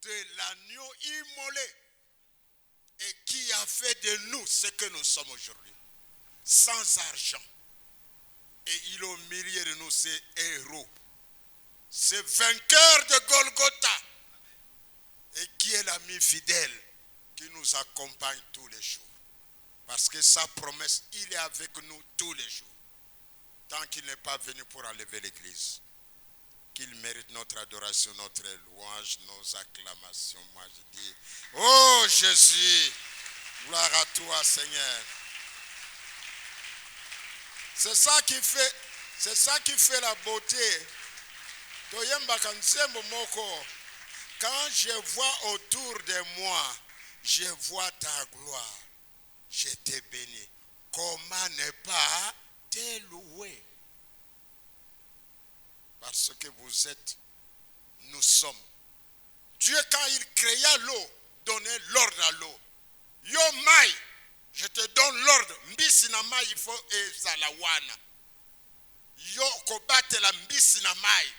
de l'agneau immolé et qui a fait de nous ce que nous sommes aujourd'hui, sans argent. Et il est au milieu de nous, ces héros, ce vainqueur de Golgotha, et qui est l'ami fidèle qui nous accompagne tous les jours. Parce que sa promesse, il est avec nous tous les jours. Tant qu'il n'est pas venu pour enlever l'église. Qu'il mérite notre adoration, notre louange, nos acclamations. Moi je dis, oh Jésus, gloire à toi Seigneur. C'est ça qui fait la beauté. Quand je vois autour de moi, je vois ta gloire. Je te bénis. Comment ne pas te louer? Parce que vous êtes, nous sommes. Dieu, quand il créa l'eau, donnait l'ordre à l'eau. Yo mai, je te donne l'ordre. Mbisi na mai, il faut ezalawana. Yo kobate la mbisi na mai.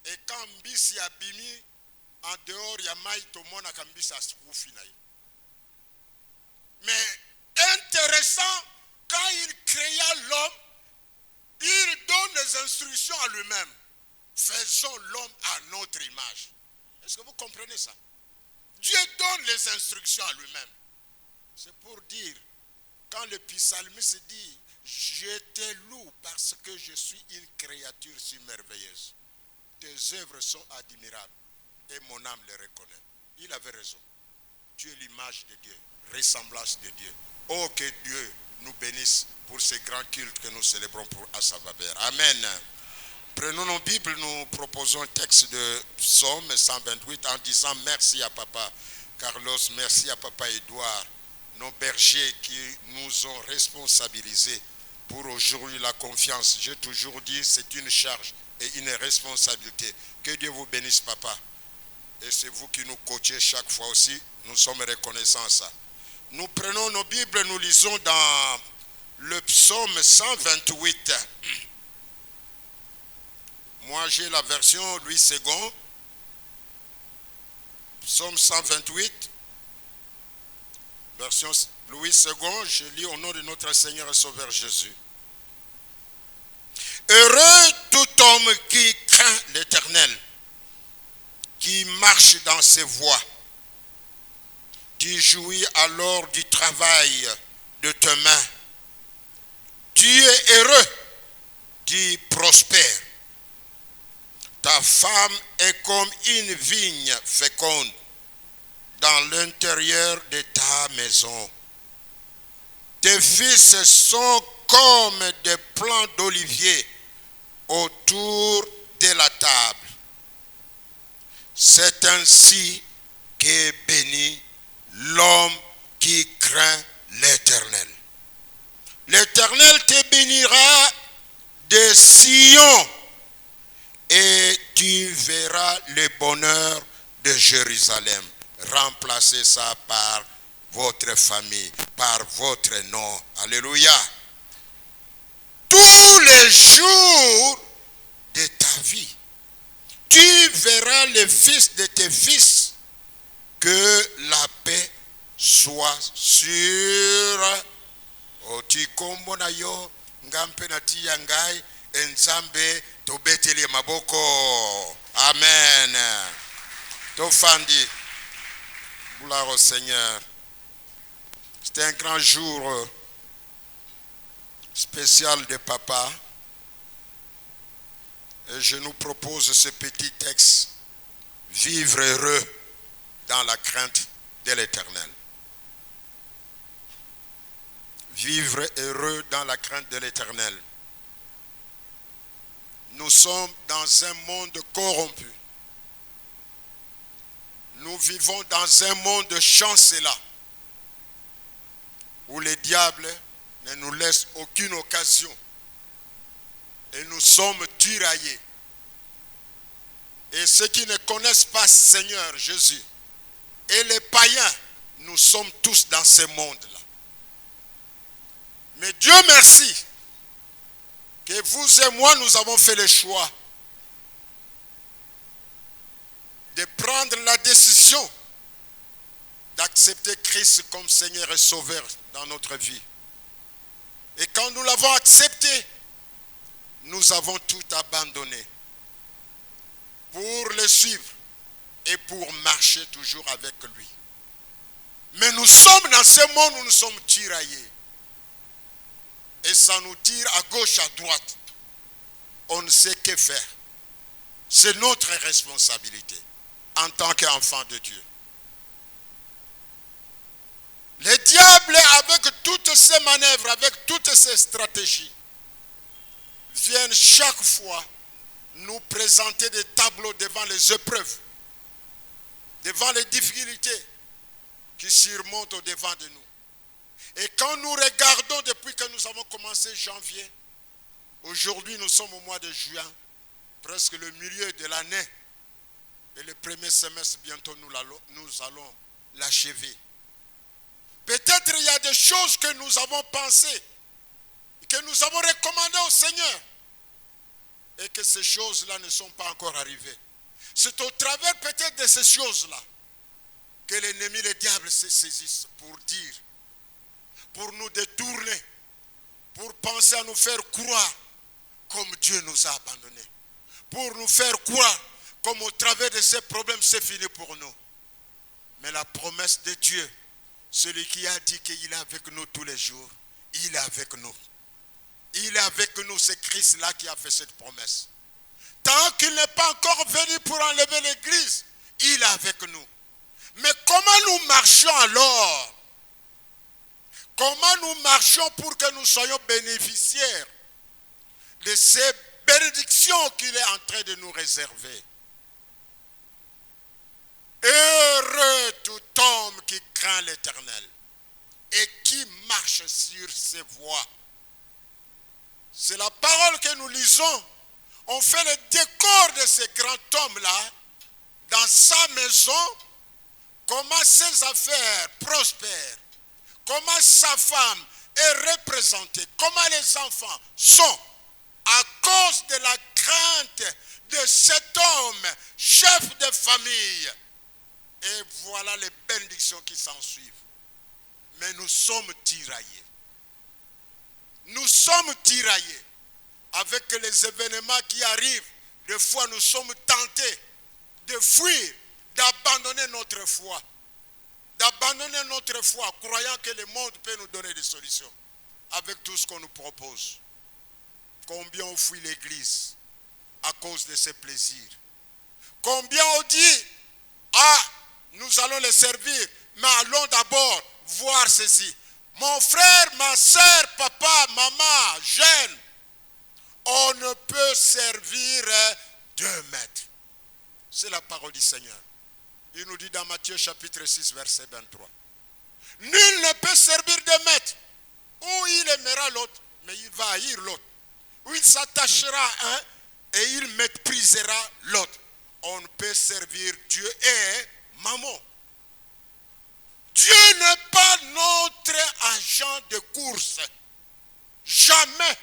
Et quand mbisi a bimi, en dehors ya mai, tout le monde a mbisi a souffri. Mais intéressant, quand il créa l'homme, il donne les instructions à lui-même. Faisons l'homme à notre image. Est-ce que vous comprenez ça? Dieu donne les instructions à lui-même. C'est pour dire, quand le psalmiste dit, je te loue parce que je suis une créature si merveilleuse. Tes œuvres sont admirables et mon âme les reconnaît. Il avait raison. Tu es l'image de Dieu, ressemblance de Dieu. Oh, que Dieu nous bénisse pour ces grands cultes que nous célébrons à sa faveur. Amen. Prenons nos Bibles, nous proposons un texte de Psaume 128 en disant merci à Papa Carlos, merci à Papa Edouard, nos bergers qui nous ont responsabilisés pour aujourd'hui la confiance. J'ai toujours dit c'est une charge et une responsabilité. Que Dieu vous bénisse, Papa. Et c'est vous qui nous coachez chaque fois aussi. Nous sommes reconnaissants à ça. Nous prenons nos Bibles, nous lisons dans le psaume 128. Moi, j'ai la version Louis II. Psaume 128. Version Louis II. Je lis au nom de notre Seigneur et Sauveur Jésus. Heureux tout homme qui craint l'Éternel, qui marche dans ses voies. Tu jouis alors du travail de tes mains. Tu es heureux, tu prospères. Ta femme est comme une vigne féconde dans l'intérieur de ta maison. Tes fils sont comme des plants d'olivier autour de la table. C'est ainsi qu'est béni l'homme qui craint l'Éternel. L'Éternel te bénira de Sion et tu verras le bonheur de Jérusalem. Remplacez ça par votre famille, par votre nom. Alléluia. Tous les jours de ta vie, tu verras le fils de tes fils. Que la paix soit sur otikombo na yo ngampe na tia ngai enzambe tobeteli maboko. Amen. Tofandi. Gloire au Seigneur. C'est un grand jour spécial de Papa. Et je nous propose ce petit texte. Vivre heureux dans la crainte de l'Éternel. Vivre heureux dans la crainte de l'Éternel. Nous sommes dans un monde corrompu. Nous vivons dans un monde chancelant où le diable ne nous laisse aucune occasion et nous sommes tiraillés. Et ceux qui ne connaissent pas Seigneur Jésus et les païens, nous sommes tous dans ce monde-là. Mais Dieu merci que vous et moi, nous avons fait le choix de prendre la décision d'accepter Christ comme Seigneur et Sauveur dans notre vie. Et quand nous l'avons accepté, nous avons tout abandonné pour le suivre et pour marcher toujours avec lui. Mais nous sommes dans ce monde où nous sommes tiraillés. Et ça nous tire à gauche, à droite. On ne sait que faire. C'est notre responsabilité en tant qu'enfant de Dieu. Le diable, avec toutes ses manœuvres, avec toutes ses stratégies, viennent chaque fois nous présenter des tableaux devant les épreuves, devant les difficultés qui surmontent au-devant de nous. Et quand nous regardons depuis que nous avons commencé janvier, aujourd'hui nous sommes au mois de juin, presque le milieu de l'année, et le premier semestre, bientôt nous allons l'achever. Peut-être il y a des choses que nous avons pensées, que nous avons recommandées au Seigneur, et que ces choses-là ne sont pas encore arrivées. C'est au travers peut-être de ces choses-là que l'ennemi, le diable, se saisissent pour dire, pour nous détourner, pour penser à nous faire croire comme Dieu nous a abandonnés, pour nous faire croire comme au travers de ces problèmes c'est fini pour nous. Mais la promesse de Dieu, celui qui a dit qu'il est avec nous tous les jours, il est avec nous. Il est avec nous, c'est Christ-là qui a fait cette promesse. Tant qu'il n'est pas encore venu pour enlever l'église, il est avec nous. Mais comment nous marchons alors? Comment nous marchons pour que nous soyons bénéficiaires de ces bénédictions qu'il est en train de nous réserver? Heureux tout homme qui craint l'Éternel et qui marche sur ses voies. C'est la parole que nous lisons. On fait le décor de ce grand homme-là dans sa maison, comment ses affaires prospèrent, comment sa femme est représentée, comment les enfants sont, à cause de la crainte de cet homme, chef de famille. Et voilà les bénédictions qui s'en suivent. Mais nous sommes tiraillés. Nous sommes tiraillés avec les événements qui arrivent. Des fois, nous sommes tentés de fuir, d'abandonner notre foi. D'abandonner notre foi, croyant que le monde peut nous donner des solutions avec tout ce qu'on nous propose. Combien on fuit l'église à cause de ses plaisirs. Combien on dit, ah, nous allons les servir, mais allons d'abord voir ceci. Mon frère, ma soeur, papa, maman, jeune, on ne peut servir deux maîtres. C'est la parole du Seigneur. Il nous dit dans Matthieu chapitre 6, verset 23. Nul ne peut servir deux maîtres. Ou il aimera l'autre, mais il va haïr l'autre. Ou il s'attachera à un et il méprisera l'autre. On ne peut servir Dieu et maman. Dieu n'est pas notre agent de course. Jamais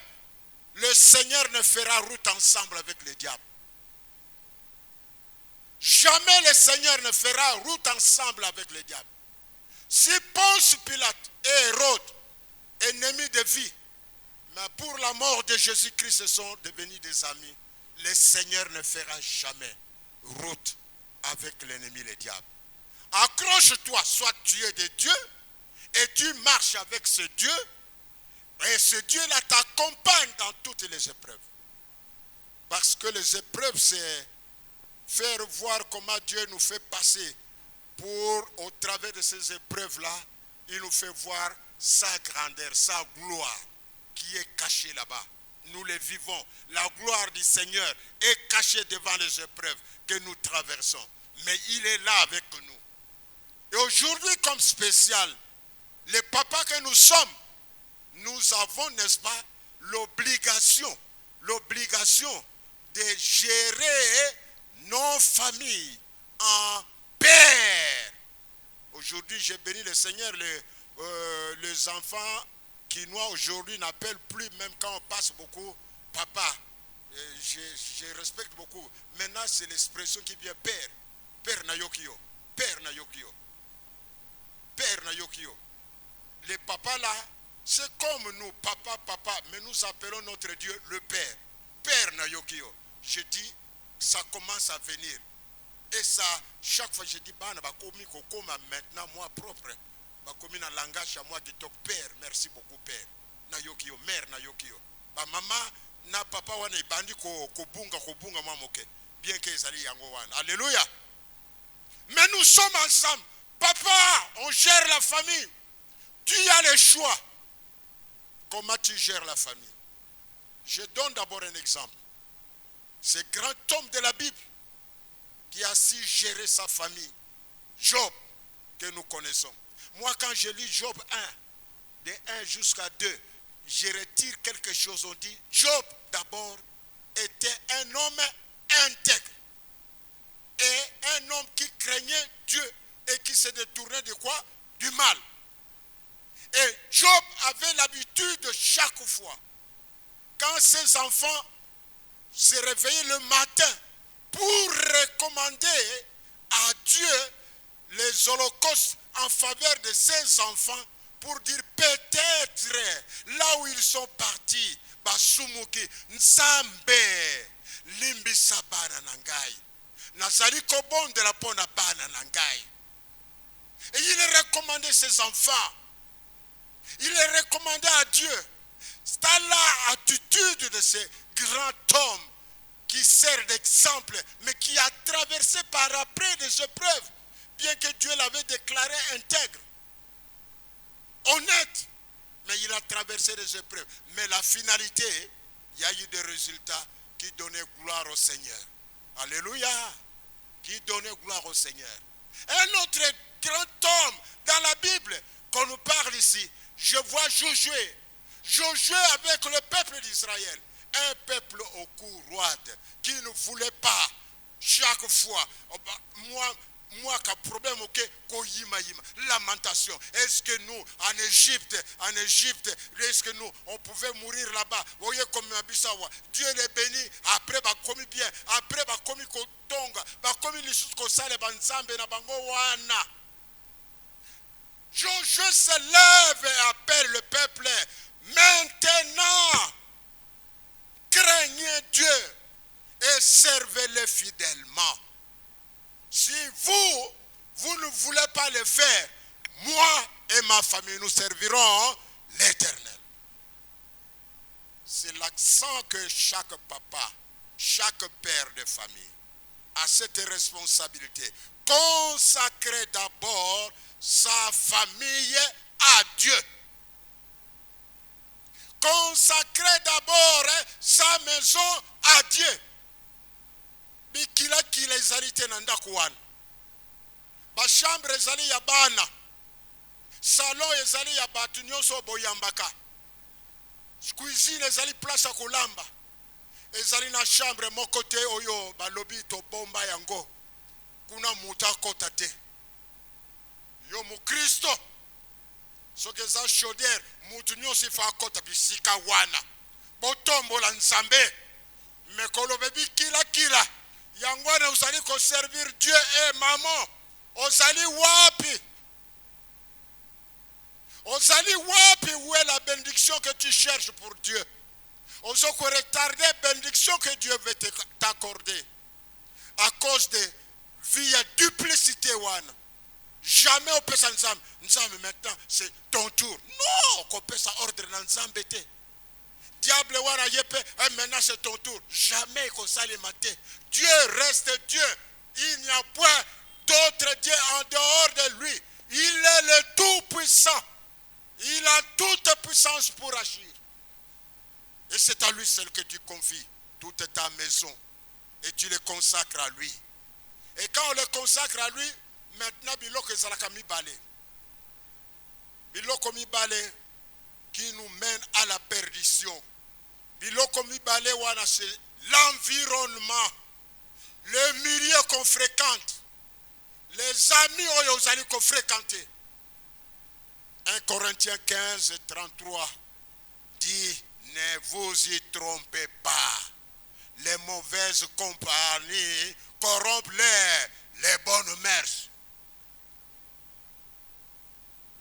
le Seigneur ne fera route ensemble avec le diable. Jamais le Seigneur ne fera route ensemble avec le diable. Si Ponce Pilate et Hérode, ennemis de vie, mais pour la mort de Jésus-Christ, sont devenus des amis, le Seigneur ne fera jamais route avec l'ennemi, le diable. Accroche-toi, soit tu es de Dieu, et tu marches avec ce Dieu, et ce Dieu-là t'accompagne dans toutes les épreuves. Parce que les épreuves, c'est faire voir comment Dieu nous fait passer pour, au travers de ces épreuves-là, il nous fait voir sa grandeur, sa gloire qui est cachée là-bas. Nous les vivons. La gloire du Seigneur est cachée devant les épreuves que nous traversons. Mais il est là avec nous. Et aujourd'hui, comme spécial, les papas que nous sommes, nous avons, n'est-ce pas, l'obligation de gérer nos familles en paix. Aujourd'hui, j'ai béni le Seigneur, les enfants qui, moi, aujourd'hui, n'appellent plus, même quand on passe beaucoup, papa. Je respecte beaucoup. Maintenant, c'est l'expression qui vient père. Père Nayokio. Père Nayokio. Père Nayokio. Les papas là, c'est comme nous, papa, mais nous appelons notre Dieu le Père. Père Nayokio. Je dis, ça commence à venir. Et ça, chaque fois je dis, maintenant moi propre. Bakomi na langage à moi qui toque Père. Merci beaucoup Père. Nayokio, mère Nayokio. Maman, na papa wana ibandi ko bunga mamoke. Bien que ezali yango wana. Alléluia. Mais nous sommes ensemble. Papa, on gère la famille. Tu as le choix. Comment tu gères la famille? Je donne d'abord un exemple. Ce grand homme de la Bible qui a su gérer sa famille, Job, que nous connaissons. Moi, quand je lis Job 1, de 1 jusqu'à 2, je retire quelque chose. On dit, Job, d'abord, était un homme intègre. Et un homme qui craignait Dieu et qui se détournait de quoi? Du mal. Et Job avait l'habitude de chaque fois, quand ses enfants se réveillaient le matin pour recommander à Dieu les holocaustes en faveur de ses enfants, pour dire peut-être là où ils sont partis, Basumuki, Nzambe, Limbisa bana nangai, Nazari kobon de la pona bana nangai. Et il recommandait ses enfants. Il est recommandé à Dieu. C'est l'attitude de ce grand homme qui sert d'exemple, mais qui a traversé par après des épreuves, bien que Dieu l'avait déclaré intègre, honnête, mais il a traversé des épreuves. Mais la finalité, il y a eu des résultats qui donnaient gloire au Seigneur. Alléluia. Qui donnait gloire au Seigneur. Un autre grand homme dans la Bible qu'on nous parle ici, je vois Josué. Josué avec le peuple d'Israël. Un peuple au cou roide qui ne voulait pas chaque fois. Moi, qu'un problème, ok, lamentation. Est-ce que nous, en Égypte, est-ce que nous, on pouvait mourir là-bas? Vous voyez comme Dieu les bénit. Après, bah, commis bien. Après, bah, commis kotonga. Bah, commis les choses qu'on sale, banzambe, na bango wana. Josué se lève et appelle le peuple. Maintenant, craignez Dieu et servez-le fidèlement. Si vous ne voulez pas le faire, moi et ma famille, nous servirons l'Éternel. C'est l'accent que chaque papa, chaque père de famille a cette responsabilité. Consacrer d'abord sa famille à Dieu. Consacrer d'abord sa maison à Dieu. Bikila kila ezali te na ndako wana. Ba chambre ezali ya bana. Salon ezali ya batu nyonso boyambaka. Cuisine ezali place ya kolamba. Ezali na chambre moko te oyo balobi to bomba yango. Kuna muta kota te. Yo mu Kristo. Soki eza chaudière, mutu nyonso ifa kota bisika wana. Botombola Nzambe. Mekolo bebi kila. Yangwane usali ko servir Dieu et maman. Osali wapi? Osali wapi où est la bénédiction que tu cherches pour Dieu? Osoko retarder la bénédiction que Dieu veut t'accorder. À cause de vie à duplicité wana. Jamais on peut s'en Nzambe. Nzambe maintenant c'est ton tour. Non, qu'on peut ça ordre dans Nzambe te. Diable wana yepe, maintenant c'est ton tour. Jamais qu'on s'allait mater. Dieu reste Dieu. Il n'y a point d'autre Dieu en dehors de lui. Il est le tout-puissant. Il a toute puissance pour agir. Et c'est à lui seul que tu confies toute ta maison. Et tu le consacres à lui. Et quand on le consacre à lui, maintenant, biloko ezalaka mibale. Biloko mibale qui nous mène à la perdition. Biloko mibale wana c'est l'environnement, le milieu qu'on fréquente, les amis oyo ozali ko fréquenter. 1 Corinthiens 15, 33 dit, ne vous y trompez pas. Les mauvaises compagnies corrompent les bonnes mœurs.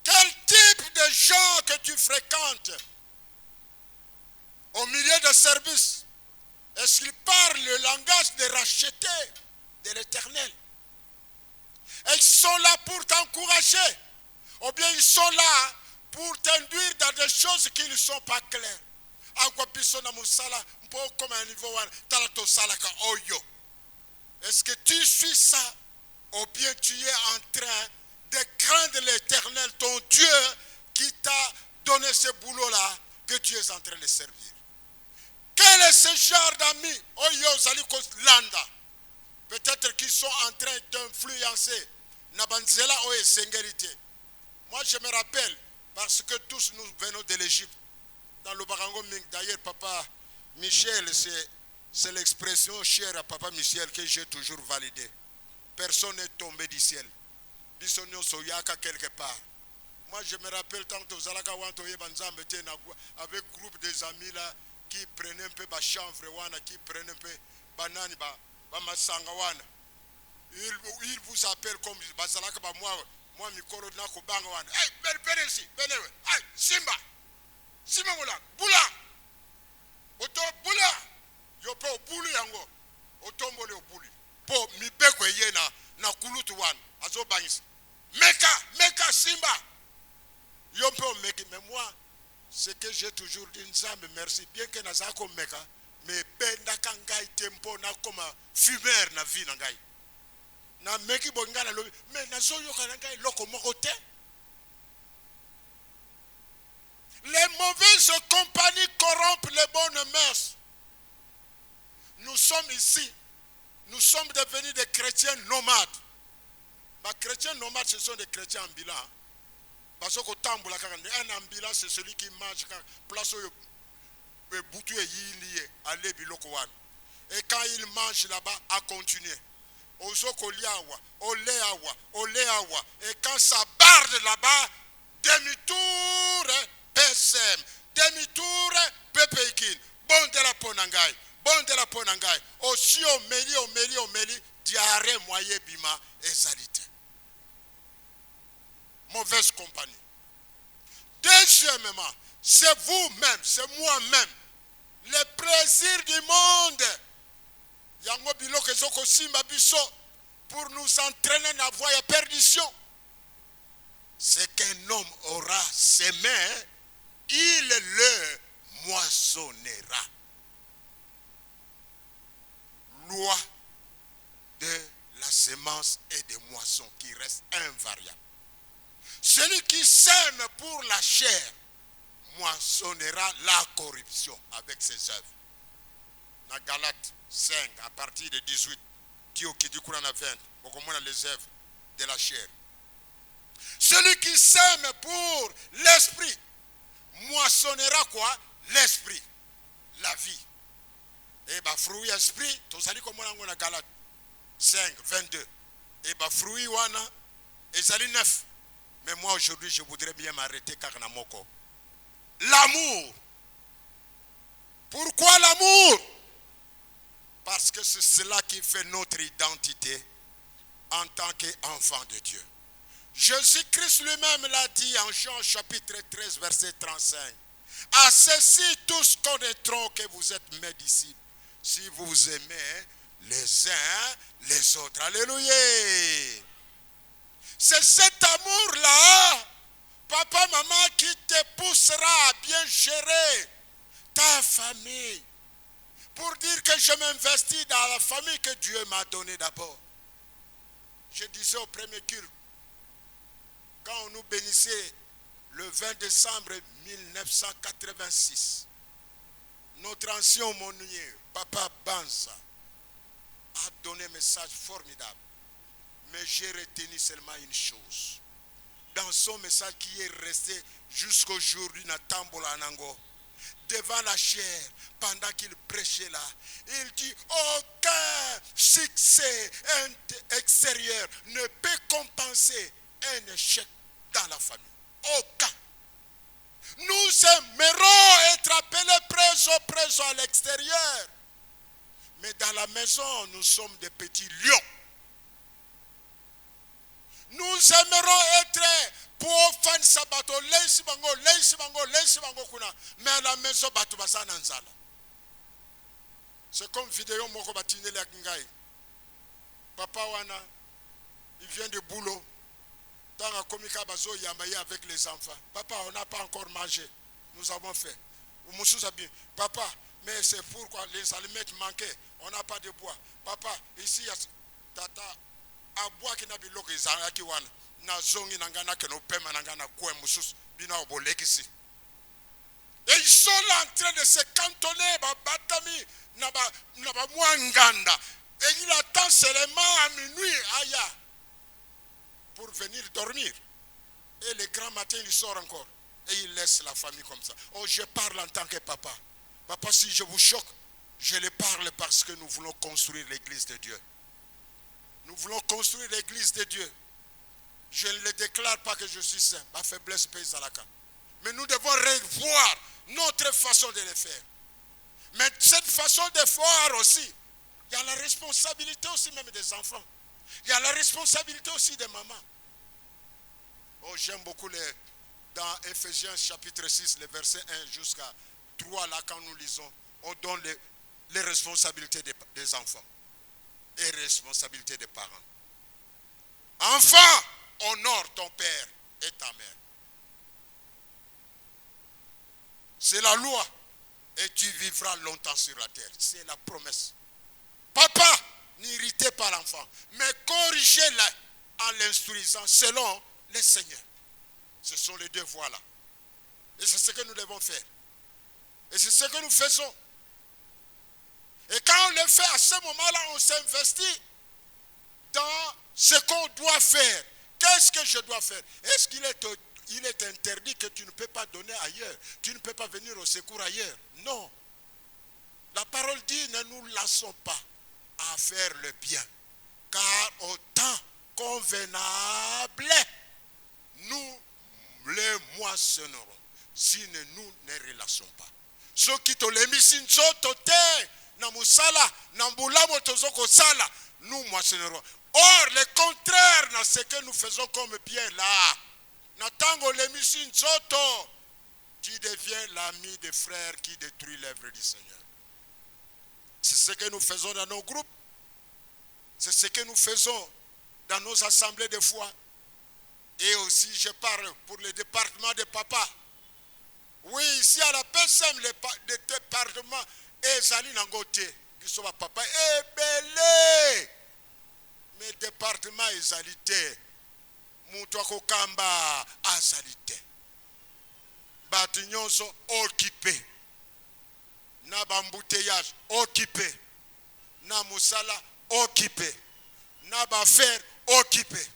Quel type de gens que tu fréquentes au milieu de service? Est-ce qu'ils parlent le langage des rachetés de l'Éternel? Ils sont là pour t'encourager, ou bien ils sont là pour t'induire dans des choses qui ne sont pas claires. Est-ce que tu suis ça, ou bien tu es en train de craindre l'Éternel, ton Dieu, qui t'a donné ce boulot-là, que tu es en train de servir? Quel est ce genre d'amis? Peut-être qu'ils sont en train d'influencer. Moi, je me rappelle, parce que tous nous venons de l'Égypte. Dans le Barango, d'ailleurs, papa Michel, c'est l'expression chère à papa Michel que j'ai toujours validée. Personne n'est tombé du ciel. Bisogno soyaka quelque part. Moi, je me rappelle tant que Zalaka Wantoye Banzam était avec un groupe des amis là qui prenaient un peu de chanvre, qui prenaient un peu de banane, Masangawana. Il vous appelle comme Bazalaka, moi, Mikoro Nako Bangawana. Hey, Benesi, Benewe, hey, Simba, Simba Moula, Boula, Oto Boula, Yopo Bouli Yango, Otombole Bouli, Po Mibeko Yena, Nakulutuan, Azobangis, Meka Simba, Yopo Meki, mais moi, ce que j'ai toujours dit, Nzambe, merci, bien que Nazako Meka, mais Ben Nakangai Tempo, Nakoma, fumeur na vie Nangai. Na meki bongana lobi mais nazo yoka ngai loko moko te. Les mauvaises compagnies corrompent les bonnes mœurs. Nous sommes ici, nous sommes devenus des chrétiens nomades. Les chrétiens nomades, ce sont des chrétiens ambulants. Parce que un ambulant, c'est celui qui mange place où le boutou est lié à l'ebilokoan. Et quand il mange là-bas, à continuer. Et quand ça barde là-bas, demi-tour, PSM, demi-tour, Pepeikin, bon de la Ponangai, aussi au Meli, diarrhée, moyen, bima, et salité. Mauvaise compagnie. Deuxièmement, c'est vous-même, c'est moi-même, les plaisirs du monde. Yango biloko ezoko simba biso pour nous entraîner dans la voie de perdition. Ce qu'un homme aura semé, il le moissonnera. Loi de la semence et des moissons qui reste invariable. Celui qui sème pour la chair moissonnera la corruption avec ses œuvres. Dans Galates 5, à partir de 18, qui dit qu'on a 20, on a les œuvres de la chair. Celui qui sème pour l'esprit moissonnera quoi? L'esprit, la vie. Et bah fruit esprit, tout ça dit comme on a Galates 5, 22. Et bah fruit wana, et ça dit 9. Mais moi aujourd'hui je voudrais bien m'arrêter car na moko. L'amour. Pourquoi l'amour? Parce que c'est cela qui fait notre identité en tant qu'enfant de Dieu. Jésus-Christ lui-même l'a dit en Jean chapitre 13 verset 35. À ceci tous connaîtront que vous êtes mes disciples, si vous aimez les uns les autres. Alléluia. C'est cet amour-là, papa, maman, qui te poussera à bien gérer ta famille. Pour dire que je m'investis dans la famille que Dieu m'a donnée d'abord. Je disais au premier culte, quand on nous bénissait le 20 décembre 1986, notre ancien aumônier, Papa Banza, a donné un message formidable. Mais j'ai retenu seulement une chose. Dans son message qui est resté jusqu'aujourd'hui dans Tambola Nango, devant la chair, pendant qu'il prêchait là, il dit aucun succès extérieur ne peut compenser un échec dans la famille. Aucun. Nous aimerons être appelés preso à l'extérieur. Mais dans la maison, nous sommes des petits lions. Nous aimerons être pour fan sabato, leisi bango kuna. Mais à la maison, batu basana nzala. C'est comme vidéo moko batine le kingai. Papa wana, il vient de boulot. Dans la komika bazo yamaye avec les enfants. Papa, on n'a pas encore mangé. Nous avons fait. Papa, mais c'est pourquoi les allumettes manquaient. On n'a pas de bois. Papa, ici, il y a tata. A bois qui n'a pas l'eau qui wana. Na zongi nangana que nos pères nangana koué musus. Bina obolek ici. Et ils sont là en train de se cantonner. Batami, naba mwanganda. Et il attend seulement à minuit. Aya. Pour venir dormir. Et le grand matin, il sort encore. Et il laisse la famille comme ça. Oh, je parle en tant que papa. Papa, si je vous choque, je le parle parce que nous voulons construire l'église de Dieu. Nous voulons construire l'église de Dieu. Je ne le déclare pas que je suis saint. Ma faiblesse pèse à la carte. Mais nous devons revoir notre façon de le faire. Mais cette façon de faire aussi, il y a la responsabilité aussi même des enfants. Il y a la responsabilité aussi des mamans. Oh, j'aime beaucoup dans Ephésiens chapitre 6, les versets 1 jusqu'à 3, là, quand nous lisons, on donne les responsabilités des enfants et les responsabilités des parents. Enfant, honore ton père et ta mère. C'est la loi et tu vivras longtemps sur la terre. C'est la promesse. Papa, n'irritez pas l'enfant, mais corrigez-le en l'instruisant selon le Seigneur. Ce sont les deux voies là. Et c'est ce que nous devons faire. Et c'est ce que nous faisons. Et quand on le fait, à ce moment-là, on s'investit dans ce qu'on doit faire. Qu'est-ce que je dois faire? Est-ce qu'il est interdit que tu ne peux pas donner ailleurs? Tu ne peux pas venir au secours ailleurs? Non. La parole dit, ne nous lassons pas à faire le bien. Car au temps convenable, nous les moissonnerons si nous ne relassons pas. Ceux qui te l'émission na musala na mbulamo tozoko sala, nous moissonnerons. Or le contraire dans ce que nous faisons comme bien là, natango l'émission zoto, tu deviens l'ami des frères qui détruit l'œuvre du Seigneur. C'est ce que nous faisons dans nos groupes. C'est ce que nous faisons dans nos assemblées de foi. Et aussi, je parle pour le département de papa. Oui, ici à la PSM, le département est Zali Nangote, qui sont papa. Eh, belé! Mais département est Zalité. Moutouako Kamba a Zalité. Batignon sont occupés. Na bambouteillage occupé. Na moussala occupé. Na bafer occupé.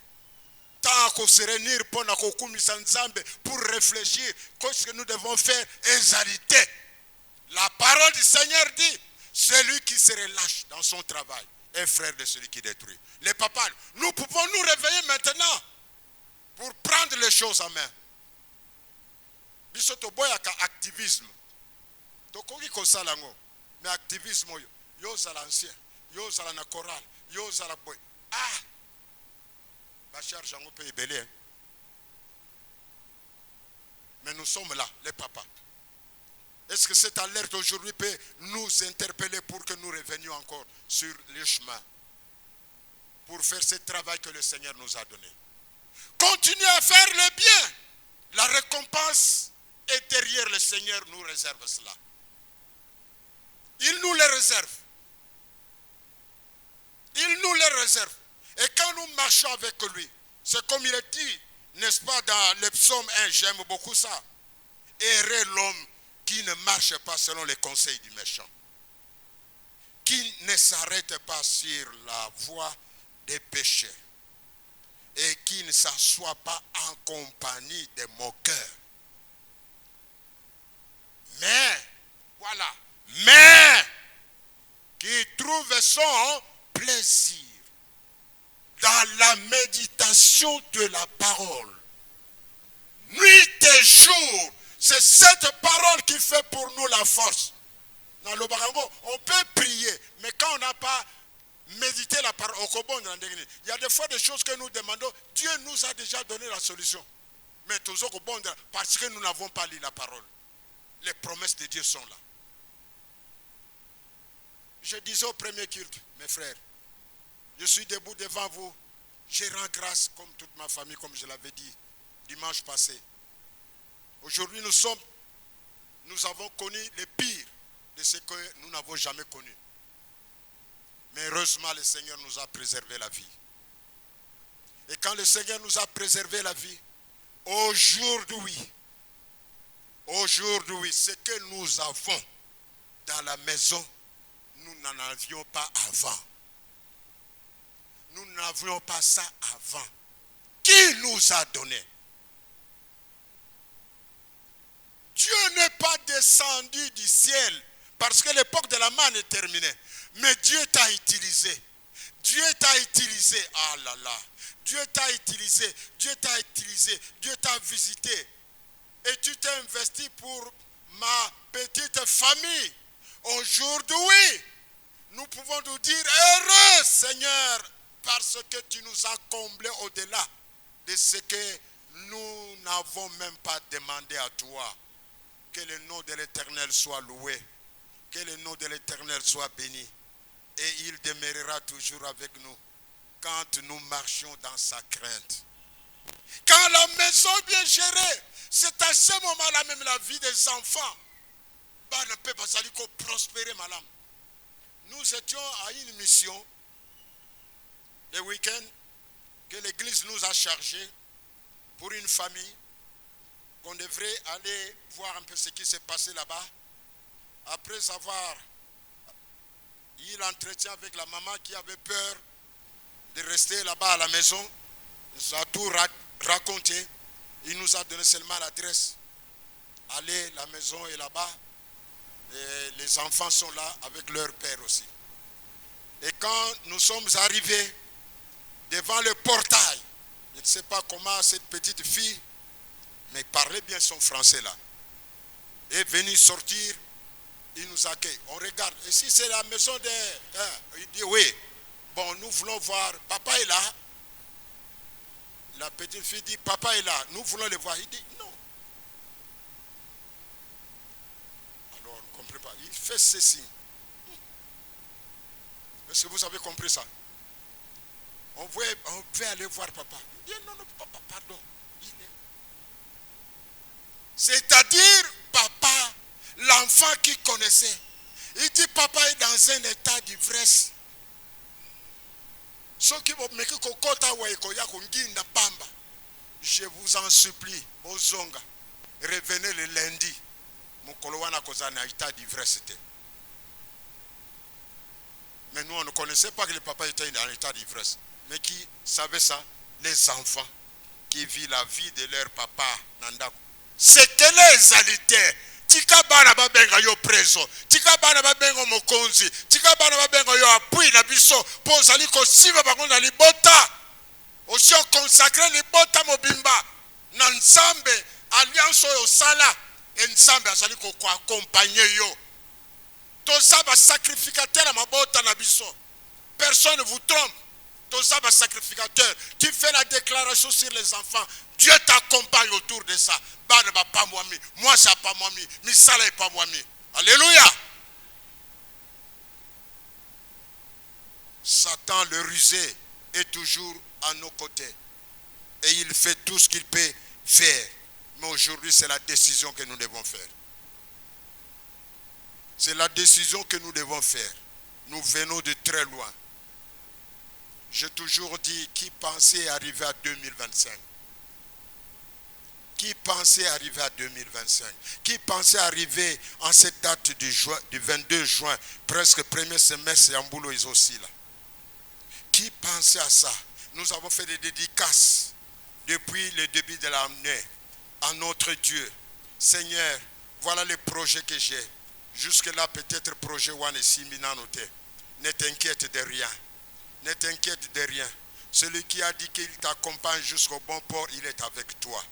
Tant qu'on se réunit pour réfléchir, qu'est-ce que nous devons faire? Exalter. La parole du Seigneur dit, celui qui se relâche dans son travail est frère de celui qui détruit. Les papas, nous pouvons nous réveiller maintenant pour prendre les choses en main. Bisoto boyaka activisme. Tokoki kosalango, mais activisme yo za l'ancien, yo za la chorale, yo za la boy. Ah! Bachar Jango peut y belé. Mais nous sommes là, les papas. Est-ce que cette alerte aujourd'hui peut nous interpeller pour que nous revenions encore sur le chemin, pour faire ce travail que le Seigneur nous a donné? Continuez à faire le bien. La récompense est derrière. Le Seigneur nous réserve cela. Il nous le réserve. Il nous le réserve. Et quand nous marchons avec lui, c'est comme il est dit, n'est-ce pas, dans le psaume 1, j'aime beaucoup ça. Heureux l'homme qui ne marche pas selon les conseils du méchant, qui ne s'arrête pas sur la voie des péchés et qui ne s'assoit pas en compagnie des moqueurs. Mais, voilà, mais qui trouve son plaisir dans la méditation de la parole. Nuit et jour, c'est cette parole qui fait pour nous la force. Dans le Barango, on peut prier, mais quand on n'a pas médité la parole. Il y a des fois des choses que nous demandons. Dieu nous a déjà donné la solution. Mais parce que nous n'avons pas lu la parole. Les promesses de Dieu sont là. Je disais au premier culte, mes frères, je suis debout devant vous. Je rends grâce comme toute ma famille, comme je l'avais dit dimanche passé. Aujourd'hui, nous avons connu le pire de ce que nous n'avons jamais connu. Mais heureusement, le Seigneur nous a préservé la vie. Et quand le Seigneur nous a préservé la vie, aujourd'hui, ce que nous avons dans la maison, nous n'en avions pas avant. Nous n'avions pas ça avant. Qui nous a donné? Dieu n'est pas descendu du ciel parce que l'époque de la manne est terminée. Mais Dieu t'a utilisé. Dieu t'a utilisé. Ah là là. Dieu t'a utilisé. Dieu t'a utilisé. Dieu t'a visité. Et tu t'es investi pour ma petite famille. Aujourd'hui, nous pouvons nous dire heureux Seigneur parce que tu nous as comblés au-delà de ce que nous n'avons même pas demandé à toi. Que le nom de l'Éternel soit loué. Que le nom de l'Éternel soit béni. Et il demeurera toujours avec nous quand nous marchions dans sa crainte. Quand la maison est bien gérée, c'est à ce moment-là même la vie des enfants ne peut pas prospérer, madame. Nous étions à une mission le week-end que l'église nous a chargé pour une famille qu'on devrait aller voir un peu ce qui s'est passé là-bas. Après avoir eu l'entretien avec la maman qui avait peur de rester là-bas à la maison, il nous a tout raconté. Il nous a donné seulement l'adresse. Allez, la maison est là-bas. Et les enfants sont là avec leur père aussi. Et quand nous sommes arrivés devant le portail, je ne sais pas comment cette petite fille, mais parlait bien son français là, est venue sortir, il nous accueille. On regarde, et si c'est la maison de... il dit oui, bon nous voulons voir, papa est là. La petite fille dit, papa est là, nous voulons le voir. Il dit, non. Alors, on ne comprend pas. Il fait ceci. Est-ce que vous avez compris ça? On veut aller voir papa. Il dit, non, non, papa, pardon. C'est-à-dire, papa, l'enfant qui connaissait. Il dit, papa est dans un état d'ivresse. Je vous en supplie, Ozonga, revenez le lundi. Mais nous, on ne connaissait pas que le papa était en état d'ivresse. Mais qui savait ça? Les enfants qui vivent la vie de leur papa. C'était les alitaires. Tika bana babenga yo preso, tika bana babenga mokonzi, tika bana babenga yo appui na biso, pozali ko siba bakonda libota. Aussi consacré libota mobimba. Na nzambe alliance yo sala, et nzambe azali ko accompagner yo. Toza ba sacrificateur à mabota na biso. Personne ne vous trompe. Toza ba sacrificateur. Tu fais la déclaration sur les enfants. Dieu t'accompagne autour de ça. Moi, ça pas moi, mais ça n'est pas moi. Alléluia. Satan, le rusé, est toujours à nos côtés. Et il fait tout ce qu'il peut faire. Mais aujourd'hui, c'est la décision que nous devons faire. C'est la décision que nous devons faire. Nous venons de très loin. J'ai toujours dit, qui pensait arriver à 2025? Qui pensait arriver à 2025? Qui pensait arriver en cette date du 22 juin, presque premier semestre, Yambulo est aussi là? Qui pensait à ça? Nous avons fait des dédicaces depuis le début de l'année à notre Dieu. Seigneur, voilà les projets que j'ai. Jusque-là, peut-être projet One et Simina noté. Ne t'inquiète de rien. Ne t'inquiète de rien. Celui qui a dit qu'il t'accompagne jusqu'au bon port, il est avec toi.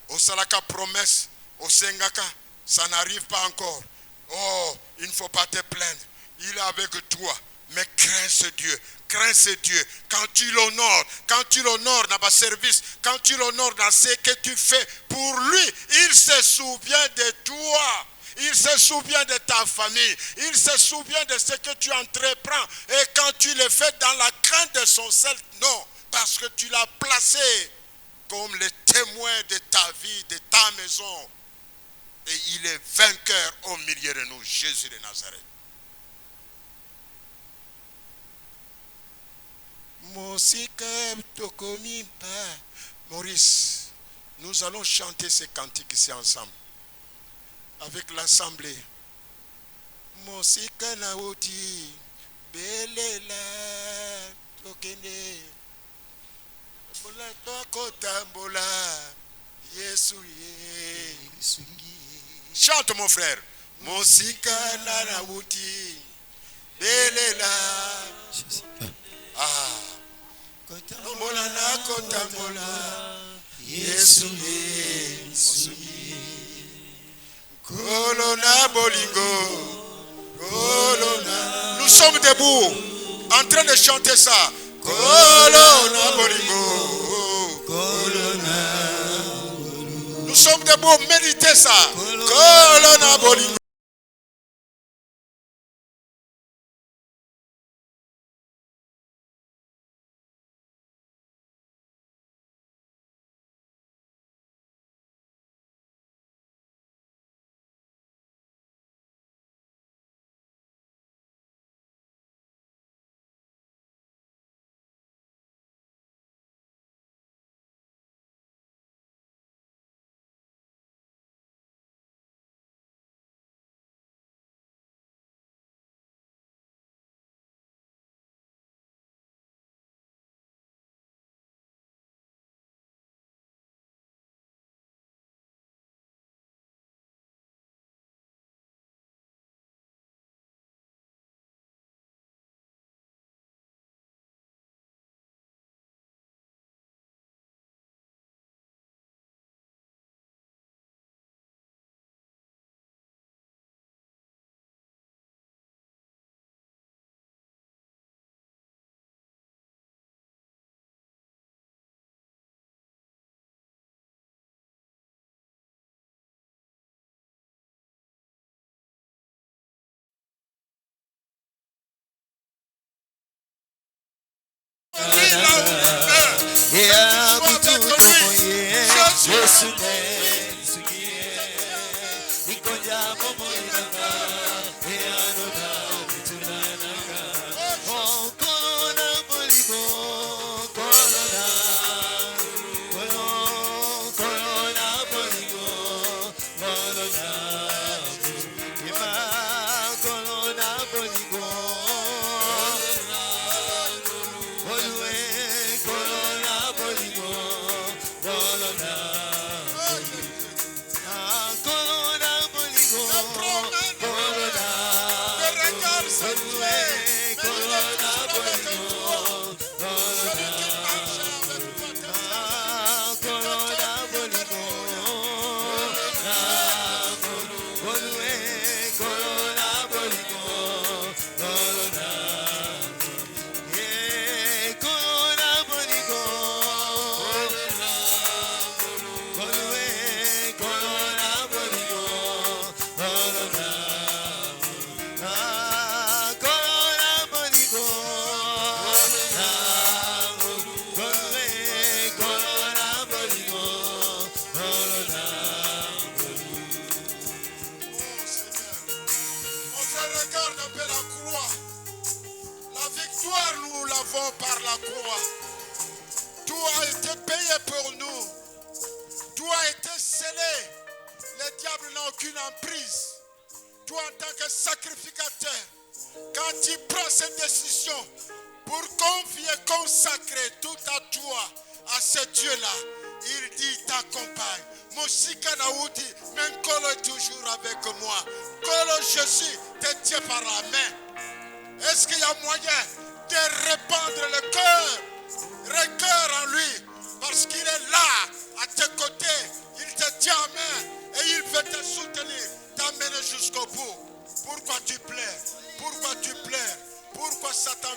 Au Salaka promesse, au Sengaka, ça n'arrive pas encore. Oh, il ne faut pas te plaindre. Il est avec toi. Mais crains ce Dieu. Crains ce Dieu. Quand tu l'honores dans ma service, quand tu l'honores dans ce que tu fais pour lui, il se souvient de toi. Il se souvient de ta famille. Il se souvient de ce que tu entreprends. Et quand tu le fais dans la crainte de son seul nom, parce que tu l'as placé comme le témoin de ta vie, de ta maison. Et il est vainqueur au milieu de nous, Jésus de Nazareth. Maurice, nous allons chanter ces cantiques ici ensemble. Avec l'assemblée. Mosika naoti belela tokende bola tokotambola Yesu Yesu. Chante mon frère. Mosika naoti belela kotambola na kotambola Yesu Yesu. Colonna Bolingo, Colonna. Nous sommes debout, en train de chanter ça. Colonna Bolingo, Colonna. Nous sommes debout, méditez ça. Colonna Bolingo.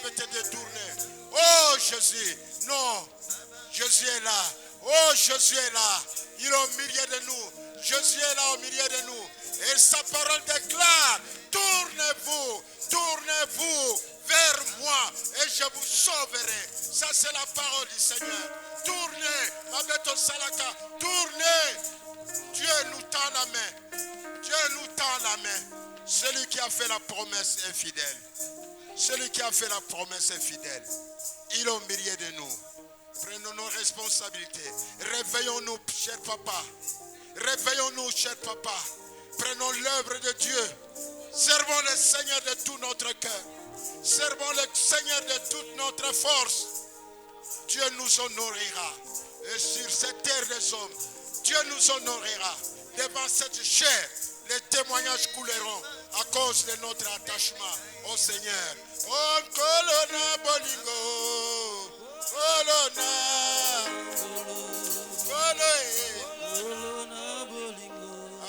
peuvent te détourner. Oh Jésus, non, Jésus est là. Oh Jésus est là. Il est au milieu de nous. Jésus est là au milieu de nous. Et sa parole déclare, tournez-vous vers moi et je vous sauverai. Ça c'est la parole du Seigneur. Tournez, Mabeto Salaka, tournez. Dieu nous tend la main. Dieu nous tend la main. Celui qui a fait la promesse est fidèle. Celui qui a fait la promesse est fidèle. Il est au milieu de nous. Prenons nos responsabilités. Réveillons-nous, cher papa. Réveillons-nous, cher papa. Prenons l'œuvre de Dieu. Servons le Seigneur de tout notre cœur. Servons le Seigneur de toute notre force. Dieu nous honorera. Et sur cette terre des hommes, Dieu nous honorera. Devant cette chair, les témoignages couleront à cause de notre attachement au Seigneur. Oh, Colonna Bolingo. Colonna.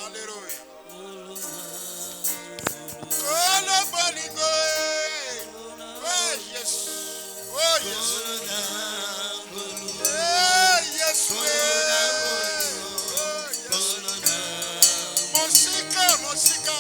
Alléluia. Colonna Bolingo. Oh, yes. Oh, yes. Oh, yes. Mosika. Oh, Mosika.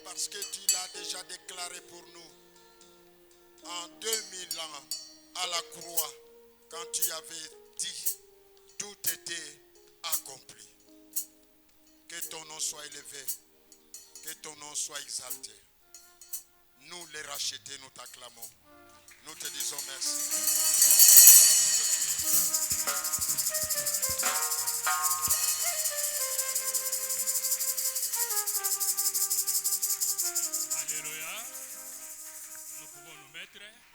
Parce que tu l'as déjà déclaré pour nous en 2000 ans à la croix, quand tu avais dit tout était accompli. Que ton nom soit élevé, que ton nom soit exalté. Nous les rachetés, nous t'acclamons. Nous te disons merci. Alléluia. Nous pouvons nous mettre.